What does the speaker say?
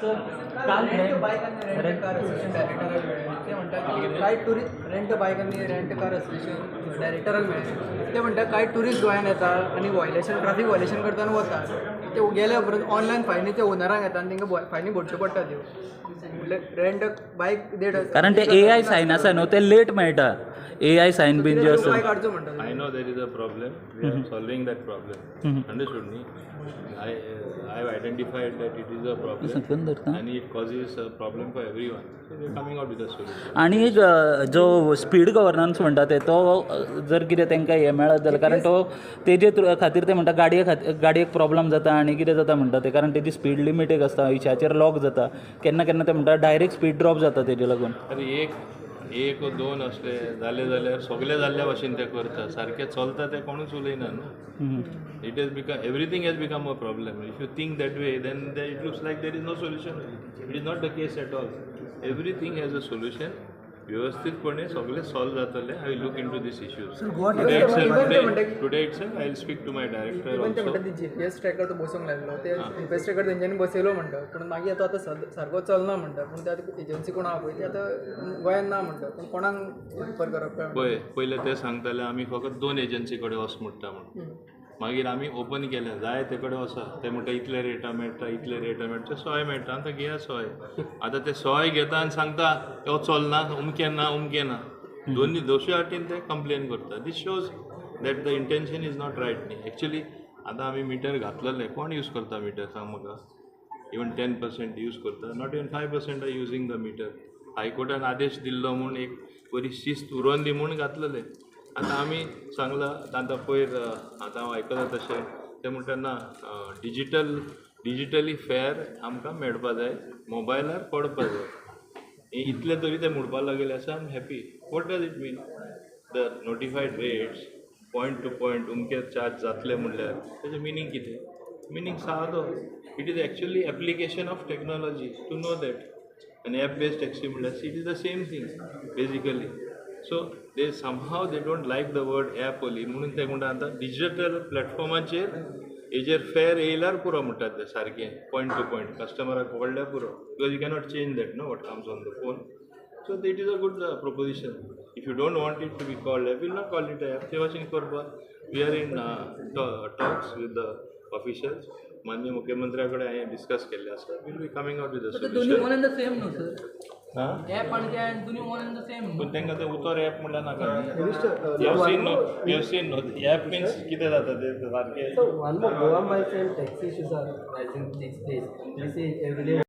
So काल बायक आणि रेंट कार असोसिएशन डायरेक्टराक मेळ्ळे ते म्हणटात कांय टुरिस्ट रेंट बायक आणि रेंट कार असोसिएशन डायरेक्टराक मेळ्ळे ते म्हणटात कांय टुरिस्ट गोंयांत येता आनी वॉयलेशन ट्रॅफिक वॉयलेशन करतना वता ते गेल्या उपरांत ऑनलायन फायनी ते ओनरांक येता आनी तांकां फायनी भरच्यो पडटा त्यो म्हणल्यार रेंट बायक देड कारण ते AI सायन आसा न्हू ते लेट मेळटा AI सायन बीन जे आसा बायक काडच्यो म्हणटात I know there is a problem. We are solving that problem. Understood me? I have identified that it is a problem सकून धरता and it causes a problem for everyone. So we are coming out with a solution. आणि जो speed governance म्हणटा ते तो जर कितें तांकां हें मेळत जाल्यार कारण तो तेजे खातीर ते म्हणटा गाडयेक प्रॉब्लम जाता आनी कितें जाता म्हणटा ते कारण तेजी स्पीड लिमीट एक आसता हिच्याचेर लॉक जाता केन्ना केन्ना ते म्हणटा डायरेक्ट स्पीड ड्रॉप जाता तेजे लागून अरे एक वा दोन असले जाले जाल्यार सगळे जाल्ल्या भशेन ते करता सारकें चलता ते कोणूच उलयना न्हू it has become everything has become a problem if you think that way then it looks like there is no solution it is not the case at all everything has a solution व्यवस्थितपणे सगळे solve जातले I will look into these issues today itself I will speak to my director ते म्हणटा ती GPS tracker तो बसोवंक लागलो ते GPS tracker तेंच्यांनी बसयलो म्हणटा पूण मागीर आतां सारको चलना म्हणटा पूण ते आतां एजन्सी कोण आहा पळय ती आतां गोंयांत ना म्हणटा पूण कोणाक रिफर करप काय पयले ते सांगताले आमी फकत 2 एजन्सी कडेन वच म्हणटा म्हणून मागीर आमी ओपन केलें जाय ते कडेन वचा ते म्हणटा इतले रेटा मेळटा इतले रेटा मेळटा सोय मेळटा आतां घेया सोय आतां ते सोय घेता आनी सांगता हो चलना उमकें ना दोनी दोशे वाटेन ते कंप्लेन करता this shows that the intention is not right न्ही एक्चुली आतां आमी मिटर घातलेले कोण यूज करता मिटर सांग म्हाका इवन 10% यूज करता not even 5% are using the meter हायकोर्टान आदेश दिल्लो म्हूण एक बरी शिस्त उरोवन दी म्हूण घातलेले आतां आमी सांगलां आतां पयर आतां हांव आयकलां तशें ते म्हणटा ना डिजिटली फेर आमकां मेळपा जाय मोबायलार पडपा जाय इतले तरी ते म्हणपा लागले आसा I am happy what does it mean the notified rates point two point उमके चार्ज जातले म्हणल्यार तेजें मिनींग कितें मिनींग सादो it is actually application of technology to know that an app-based taxi model, it is the same thing basically. So they somehow they don't like the word app only. म्हणून ते म्हणटा आता digital प्लॅटफॉर्माचेर हेजेर फेर येयल्यार पुरो म्हणटात ते सारकें पॉयंट टू पॉयंट कस्टमराक कळल्यार पुरो because you cannot change that know what comes on the phone. So it is a good proposition. If you don't want it to be called app, we will not call it a app. ते भाशेन करपाक we are in talks with the officials. माननीय मुख्यमंत्र्या कडेन हांवें discuss केल्लें आसा. Will be coming out with the solution. दोनी one and the same न्हू सर हां ॲप आनी ते दोनी वन एंड द सेम पूण तांकां ते उतर ॲप म्हणल्यार नाका यू हॅव सीन न्हू ॲप मिन्स कितें जाता ते सारकें So one more Goa miles and taxi issues are rising these days. We see every day